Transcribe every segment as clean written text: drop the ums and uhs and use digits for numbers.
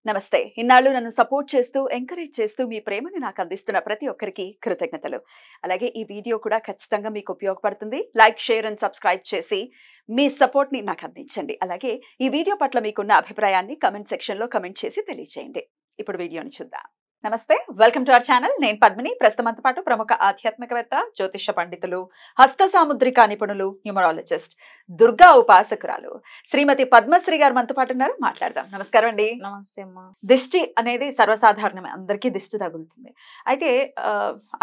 నమస్తే. ఇన్నాళ్ళు నన్ను సపోర్ట్ చేస్తూ, ఎంకరేజ్ చేస్తూ మీ ప్రేమని నాకు అందిస్తున్న ప్రతి ఒక్కరికి కృతజ్ఞతలు. అలాగే ఈ వీడియో కూడా ఖచ్చితంగా మీకు ఉపయోగపడుతుంది. లైక్, షేర్ అండ్ సబ్స్క్రైబ్ చేసి మీ సపోర్ట్‌ని నాకు అందించండి. అలాగే ఈ వీడియో పట్ల మీకున్న అభిప్రాయాన్ని కామెంట్ సెక్షన్‌లో కామెంట్ చేసి తెలియజేయండి. ఇప్పుడు వీడియోని చూద్దాం. నమస్తే, వెల్కమ్ టు అవర్ ఛానల్. నేను పద్మిని. ప్రస్తుతంతో పాటు ప్రముఖ ఆధ్యాత్మికవేత్త, జ్యోతిష పండితులు, హస్త సాముద్రిక నిపుణులు, న్యూమరాలజిస్ట్, దుర్గా ఉపాసకురాలు శ్రీమతి పద్మశ్రీ గారు మనతో పాటు ఉన్నారు. మాట్లాడదాం. నమస్కారం అండి. నమస్తే అమ్మా. దిష్టి అనేది సర్వసాధారణమే, అందరికీ దిష్టి తగులుతుంది. అయితే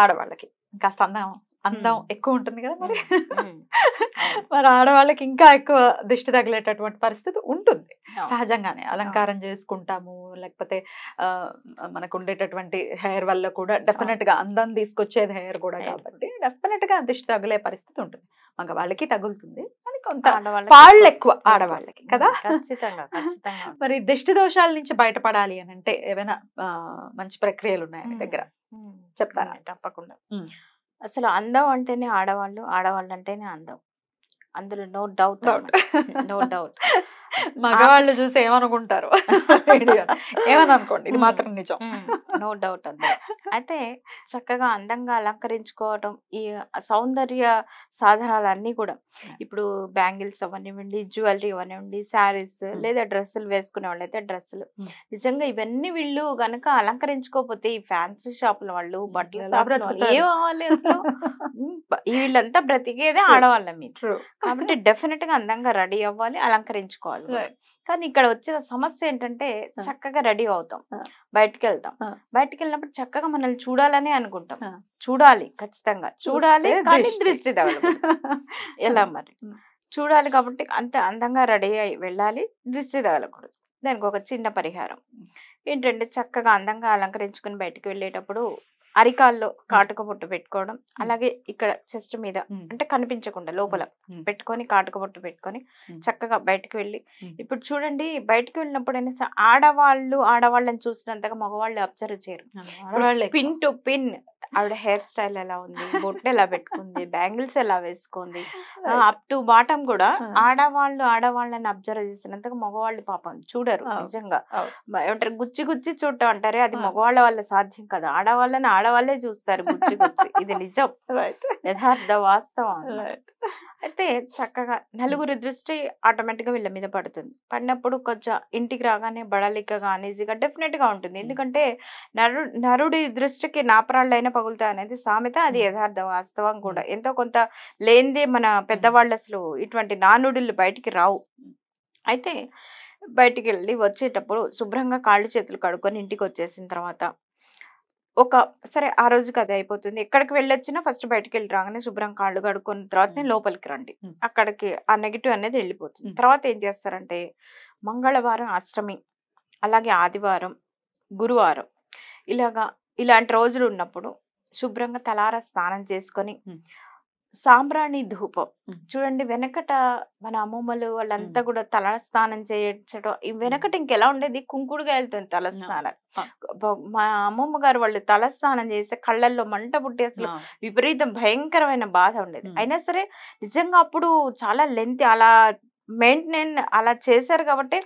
ఆడవాళ్ళకి కాస్త అందం ఎక్కువ ఉంటుంది కదా మరి. మరి ఆడవాళ్ళకి ఇంకా ఎక్కువ దిష్టి తగిలేటటువంటి పరిస్థితి ఉంటుంది సహజంగానే. అలంకారం చేసుకుంటాము, లేకపోతే మనకు ఉండేటటువంటి హెయిర్ వల్ల కూడా డెఫినెట్ గా అందం తీసుకొచ్చేది హెయిర్ కూడా, కాబట్టి డెఫినెట్ గా దిష్టి తగిలే పరిస్థితి ఉంటుంది. మగవాళ్ళకి తగులుతుంది, అని కొంత పాళ్ళు ఎక్కువ ఆడవాళ్ళకి కదా. ఖచ్చితంగా. మరి దిష్టి దోషాల నుంచి బయటపడాలి అని అంటే ఏమైనా మంచి ప్రక్రియలు ఉన్నాయా మీ దగ్గర, చెప్తారా? తప్పకుండా. అసలు అందం అంటేనే ఆడవాళ్ళు, ఆడవాళ్ళు అంటేనే అందం, అందులో నో డౌట్. No doubt. మగవాళ్ళు చూసి ఏమనుకుంటారు ఏమని అనుకోండి, ఇది మాత్రం నిజం. No doubt. అంతే. అయితే చక్కగా అందంగా అలంకరించుకోవటం, ఈ సౌందర్య సాధనాలన్నీ కూడా, ఇప్పుడు బ్యాంగిల్స్ అవనివ్వండి, జ్యువెలరీ అవనివ్వండి, శారీస్ లేదా డ్రెస్సులు వేసుకునే వాళ్ళు అయితే డ్రెస్సులు, నిజంగా ఇవన్నీ వీళ్ళు గనక అలంకరించుకోకపోతే ఈ ఫ్యాన్సీ షాపుల వాళ్ళు, బట్టల షాపుల వాళ్ళు ఏం అవ్వాలి అసలు? వీళ్ళంతా బ్రతికేదే ఆడవాళ్ళ మీరు, కాబట్టి డెఫినెట్ గా అందంగా రెడీ అవ్వాలి, అలంకరించుకోవాలి. కానీ ఇక్కడ వచ్చిన సమస్య ఏంటంటే, చక్కగా రెడీ అవుతాం, బయటికి వెళ్తాం, బయటికి వెళ్ళినప్పుడు చక్కగా మనల్ని చూడాలని అనుకుంటాం. చూడాలి, ఖచ్చితంగా చూడాలి, కానీ దృష్టి తగలకూడదు. ఎలా మరి చూడాలి కాబట్టి అంత అందంగా రెడీ అయి వెళ్ళాలి, దృష్టి తగలకూడదు. దానికి ఒక చిన్న పరిహారం ఏంటంటే, చక్కగా అందంగా అలంకరించుకుని బయటికి వెళ్ళేటప్పుడు అరికాల్లో కాటుక బొట్టు పెట్టుకోవడం, అలాగే ఇక్కడ చెస్ట్ మీద అంటే కనిపించకుండా లోపల పెట్టుకొని కాటుక బొట్టు పెట్టుకొని చక్కగా బయటకు వెళ్ళి, ఇప్పుడు చూడండి బయటకు వెళ్ళినప్పుడు ఆడవాళ్ళని చూసినంతగా మగవాళ్ళు అబ్జర్వ్ చేయరు. పిన్ టు పిన్ ఆవిడ హెయిర్ స్టైల్ ఎలా ఉంది, బొట్టు ఎలా పెట్టుకుంది, బ్యాంగిల్స్ ఎలా వేసుకుంది, అప్ టు బాటం కూడా ఆడవాళ్ళని అబ్జర్వ్ చేసినంతగా మగవాళ్ళు పాపం చూడరు. నిజంగా ఏమంటారు, గుచ్చి గుచ్చి చూడటం అంటారే, అది మగవాళ్ళ వల్ల సాధ్యం కదా. ఆడవాళ్ళే చూస్తారు గుచ్చి గుచ్చి. ఇది నిజం, యథార్థ వాస్తవం. అయితే చక్కగా నలుగురి దృష్టి ఆటోమేటిక్ గా వీళ్ళ మీద పడుతుంది. పడినప్పుడు కొంచెం ఇంటికి రాగానే బడలికగా అనేసిగా డెఫినెట్ గా ఉంటుంది. ఎందుకంటే నరుడి దృష్టికి నాపరాళ్ళైనా పగులుతాయి అనేది సామెత, అది యథార్థ వాస్తవం కూడా. ఎంతో కొంత లేనిదే మన పెద్దవాళ్ళు అసలు ఇటువంటి నానుడులు బయటికి రావు. అయితే బయటికి వెళ్ళి వచ్చేటప్పుడు శుభ్రంగా కాళ్ళు చేతులు కడుక్కొని ఇంటికి వచ్చేసిన తర్వాత సరే ఆ రోజుకి అది అయిపోతుంది. ఎక్కడికి వెళ్ళొచ్చినా ఫస్ట్ బయటకు వెళ్ళి రాగానే శుభ్రం కాళ్ళు కడుక్కున్న తర్వాత లోపలికి రండి, అక్కడికి ఆ నెగిటివ్ అనేది వెళ్ళిపోతుంది. తర్వాత ఏం చేస్తారంటే, మంగళవారం, అష్టమి, అలాగే ఆదివారం, గురువారం, ఇలాంటి రోజులు ఉన్నప్పుడు శుభ్రంగా తలారా స్నానం చేసుకొని సాంబ్రాణి ధూపం, చూడండి వెనకట మన అమ్మమ్మలు వాళ్ళంతా కూడా తల స్నానం చేయడం, వెనకట ఇంకెలా ఉండేది, కుంకుడుగాయలతో తల స్నానం. మా అమ్మమ్మ గారు వాళ్ళు తల స్నానం చేస్తే కళ్ళల్లో మంట పుట్టి అసలు విపరీతం భయంకరమైన బాధ ఉండేది. అయినా సరే నిజంగా అప్పుడు చాలా లెంత్ అలా మెయింటైన్ అలా చేశారు కాబట్టి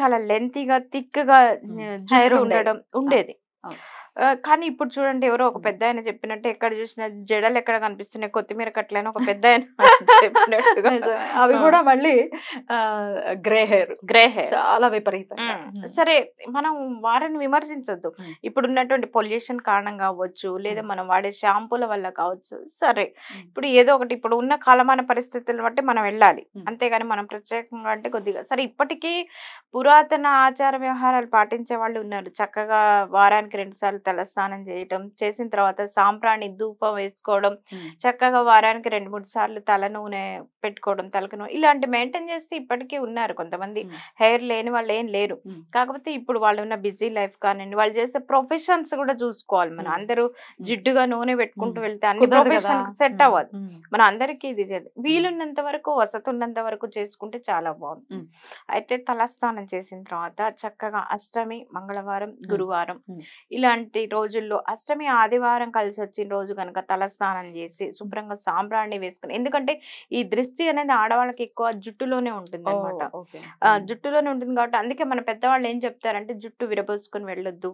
చాలా లెంతీగా థిక్గా ఉండడం ఉండేది. కానీ ఇప్పుడు చూడండి, ఎవరో ఒక పెద్ద ఆయన చెప్పినట్టు ఎక్కడ చూసినా జడలు ఎక్కడ కనిపిస్తున్నాయి, కొత్తిమీర కట్లని ఒక పెద్ద ఆయన చెప్పినట్టుగా అవి కూడా మళ్ళీ గ్రే హెయిర్ చాలా విపరీతం. సరే, మనం వారిని విమర్శించొద్దు. ఇప్పుడు ఉన్నటువంటి పొల్యూషన్ కారణం కావచ్చు, లేదా మనం వాడే షాంపూల వల్ల కావచ్చు. సరే, ఇప్పుడు ఏదో ఒకటి, ఇప్పుడు ఉన్న కాలమాన పరిస్థితులను బట్టి మనం వెళ్ళాలి, అంతేగాని మనం ప్రత్యేకంగా అంటే కొద్దిగా సరే. ఇప్పటికీ పురాతన ఆచార వ్యవహారాలు పాటించే వాళ్ళు ఉన్నారు. చక్కగా వారానికి 2 సార్లు తలస్నానం చేయటం, చేసిన తర్వాత సాంబ్రాణి ధూపం వేసుకోవడం, చక్కగా వారానికి 2-3 సార్లు తల నూనె పెట్టుకోవడం, తలకు నూనె, ఇలాంటి మెయింటైన్ చేస్తే ఇప్పటికీ ఉన్నారు కొంతమంది. హెయిర్ లేని వాళ్ళు ఏం లేరు. కాకపోతే ఇప్పుడు వాళ్ళు ఉన్న బిజీ లైఫ్ కానివ్వండి, వాళ్ళు చేసే ప్రొఫెషన్స్ కూడా చూసుకోవాలి. మనం అందరూ జిడ్డుగా నూనె పెట్టుకుంటూ వెళ్తే అన్ని ప్రొఫెషన్ సెట్ అవ్వదు. మన అందరికీ ఇది వీలున్నంత వరకు, వసతి ఉన్నంత వరకు చేసుకుంటే చాలా బాగుంటుంది. అయితే తలస్నానం చేసిన తర్వాత చక్కగా అష్టమి, మంగళవారం, గురువారం ఇలాంటి ఉన్నటువంటి రోజుల్లో అష్టమి ఆదివారం కలిసి వచ్చిన రోజు కనుక తలస్నానం చేసి శుభ్రంగా సాంబ్రాణి వేసుకుని, ఎందుకంటే ఈ దృష్టి అనేది ఆడవాళ్ళకి ఎక్కువ జుట్టులోనే ఉంటుంది అనమాట. ఓకే. జుట్టులోనే ఉంటుంది కాబట్టి అందుకే మన పెద్దవాళ్ళు ఏం చెప్తారంటే జుట్టు విరబోసుకొని వెళ్ళొద్దు,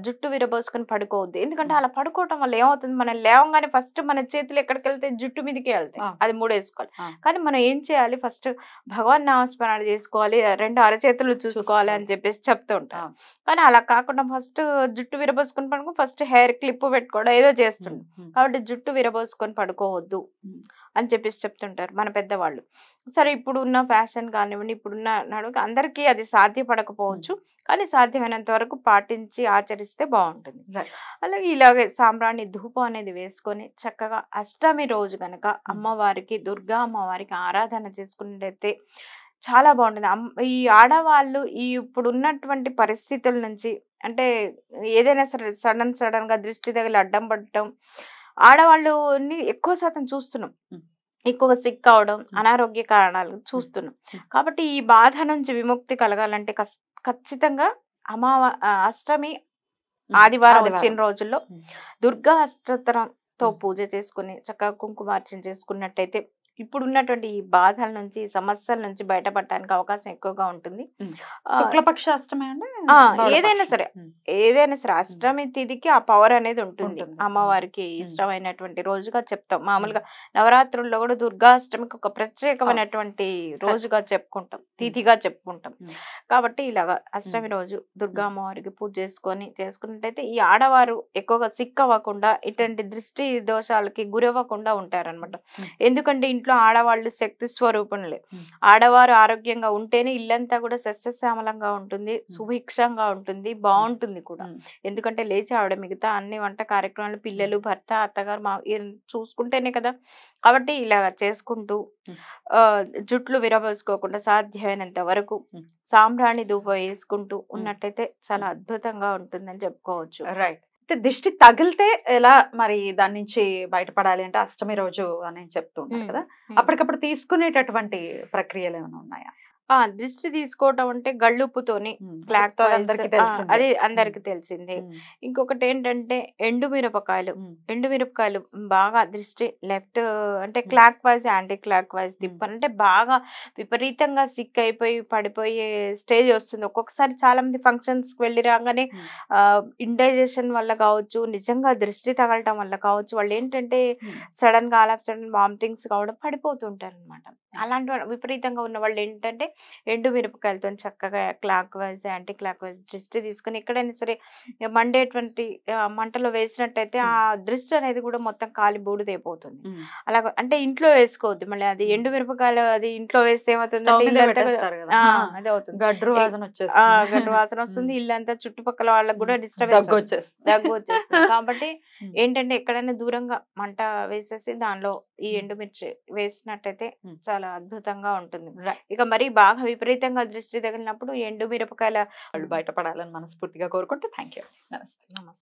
జుట్టు విరబోసుకొని పడుకోవద్దు. ఎందుకంటే అలా పడుకోవటం వల్ల ఏమవుతుంది, మనం లేవగానే ఫస్ట్ మన చేతులు ఎక్కడికి వెళ్తే జుట్టు మీదకే వెళ్తాయి, అది మూడేసుకోవాలి. కానీ మనం ఏం చేయాలి, ఫస్ట్ భగవాన్ నామస్మరణ చేసుకోవాలి, 2 అరచేతులు చూసుకోవాలి అని చెప్పేసి చెప్తూ ఉంటాం. కానీ అలా కాకుండా ఫస్ట్ జుట్టు విరబోసుకొని పడుకో, ఫస్ట్ హెయిర్ క్లిప్ పెట్టుకోవడం ఏదో చేస్తుండే. కాబట్టి జుట్టు విరబోసుకొని పడుకోవద్దు అని చెప్పేసి చెప్తుంటారు మన పెద్దవాళ్ళు. సరే ఇప్పుడు ఉన్న ఫ్యాషన్ కానివ్వండి, ఇప్పుడున్న నడుగు అందరికీ అది సాధ్యపడకపోవచ్చు, కానీ సాధ్యమైనంత వరకు పాటించి ఆచరిస్తే బాగుంటుంది. అలాగే ఇలాగే సాంబ్రాణి ధూపం అనేది వేసుకొని చక్కగా అష్టమి రోజు కనుక అమ్మవారికి, దుర్గా అమ్మవారికి ఆరాధన చేసుకున్నట్టయితే చాలా బాగుంటుంది. ఈ ఆడవాళ్ళు ఈ ఇప్పుడు ఉన్నటువంటి పరిస్థితుల నుంచి, అంటే ఏదైనా సరే సడన్ గా దృష్టి తగిలి అడ్డం పడటం ఆడవాళ్ళని ఎక్కువ శాతం చూస్తున్నాం, ఎక్కువగా సిక్ అవడం, అనారోగ్య కారణాలు చూస్తున్నాం. కాబట్టి ఈ బాధ నుంచి విముక్తి కలగాలంటే ఖచ్చితంగా అష్టమి ఆదివారం వచ్చిన రోజుల్లో దుర్గా అష్టోత్తరంతో పూజ చేసుకుని చక్కగా కుంకుమార్చన చేసుకున్నట్టయితే ఇప్పుడు ఉన్నటువంటి ఈ బాధల నుంచి, సమస్యల నుంచి బయటపడటానికి అవకాశం ఎక్కువగా ఉంటుంది. శుక్లపక్ష అష్టమి అంటే ఏదైనా సరే అష్టమి తిథికి ఆ పవర్ అనేది ఉంటుంది. అమ్మవారికి ఇష్టమైనటువంటి రోజుగా చెప్తాం. మామూలుగా నవరాత్రుల్లో కూడా దుర్గాష్టమికి ఒక ప్రత్యేకమైనటువంటి రోజుగా చెప్పుకుంటాం, తిథిగా చెప్పుకుంటాం. కాబట్టి ఇలాగా అష్టమి రోజు దుర్గా అమ్మవారికి పూజ చేసుకున్నట్టయితే ఈ ఆడవారు ఎక్కువగా సిక్ అవ్వకుండా, ఇటువంటి దృష్టి దోషాలకి గురవ్వకుండా ఉంటారనమాట. ఎందుకంటే ఇంట్లో ఆడవాళ్ళు శక్తి స్వరూపంలే. ఆడవారు ఆరోగ్యంగా ఉంటేనే ఇల్లంతా కూడా సస్యశ్యామలంగా ఉంటుంది, సుభిక్షంగా ఉంటుంది, బాగుంటుంది కూడా. ఎందుకంటే లేచి ఆవిడ మిగతా అన్ని వంట కార్యక్రమాలు, పిల్లలు, భర్త, అత్తగారు చూసుకుంటేనే కదా. కాబట్టి ఇలా చేసుకుంటూ జుట్లు విరబోసుకోకుండా సాధ్యమైనంత వరకు సాంబ్రాణి ధూపం వేసుకుంటూ ఉన్నట్టయితే చాలా అద్భుతంగా ఉంటుందని చెప్పుకోవచ్చు. రైట్. దిష్టి తగిలితే ఎలా మరి దాని నుంచి బయటపడాలి అంటే అష్టమి రోజు అని చెప్తూ ఉంటారు కదా, అప్పటికప్పుడు తీసుకునేటటువంటి ప్రక్రియలు ఏమైనా ఉన్నాయా? దృష్టి తీసుకోవటం అంటే గళ్ళుప్పుతోని క్లాక్ అది అందరికి తెలిసిందే. ఇంకొకటి ఏంటంటే ఎండుమిరపకాయలు బాగా దృష్టి లెఫ్ట్ అంటే clockwise, anticlockwise తిప్పాలంటే బాగా విపరీతంగా సిక్ అయిపోయి పడిపోయే స్టేజ్ వస్తుంది. ఒక్కొక్కసారి చాలా మంది ఫంక్షన్స్ కి వెళ్ళి రాగానే ఇండైజెషన్ వల్ల కావచ్చు, నిజంగా దృష్టి తగలటం వల్ల కావచ్చు, వాళ్ళు ఏంటంటే సడన్ గా వామిటింగ్స్ కావడం, పడిపోతుంటారు అనమాట. అలాంటి విపరీతంగా ఉన్న వాళ్ళు ఏంటంటే ఎండుమిరపకాయలతో చక్కగా clock wise, anti clock wise దృష్టి తీసుకుని ఎక్కడైనా సరే మండేటువంటి మంటలో వేసినట్టయితే ఆ దృష్టి అనేది కూడా మొత్తం కాలి బూడిదైపోతుంది. అలాగ అంటే ఇంట్లో వేసుకోవద్దు. మళ్ళీ అది ఎండుమిరపకాయలు అది ఇంట్లో వేస్తే ఏమవుతుంది, అదే అవుతుంది, గడ్డు వాసన వస్తుంది, ఇల్లంతా చుట్టుపక్కల వాళ్ళకి కూడా డిస్టర్బెన్స్, దగ్గు వచ్చేస్తుంది. కాబట్టి ఏంటంటే ఎక్కడైనా దూరంగా మంట వేసేసి దానిలో ఈ ఎండుమిర్చి వేసినట్టయితే చాలా అద్భుతంగా ఉంటుంది. ఇక మరి బాగా విపరీతంగా దృష్టి తగిలినప్పుడు ఎండు మిరపకాయల బయటపడాలని మనస్ఫూర్తిగా కోరుకుంటూ థ్యాంక్ యూ. నమస్తే.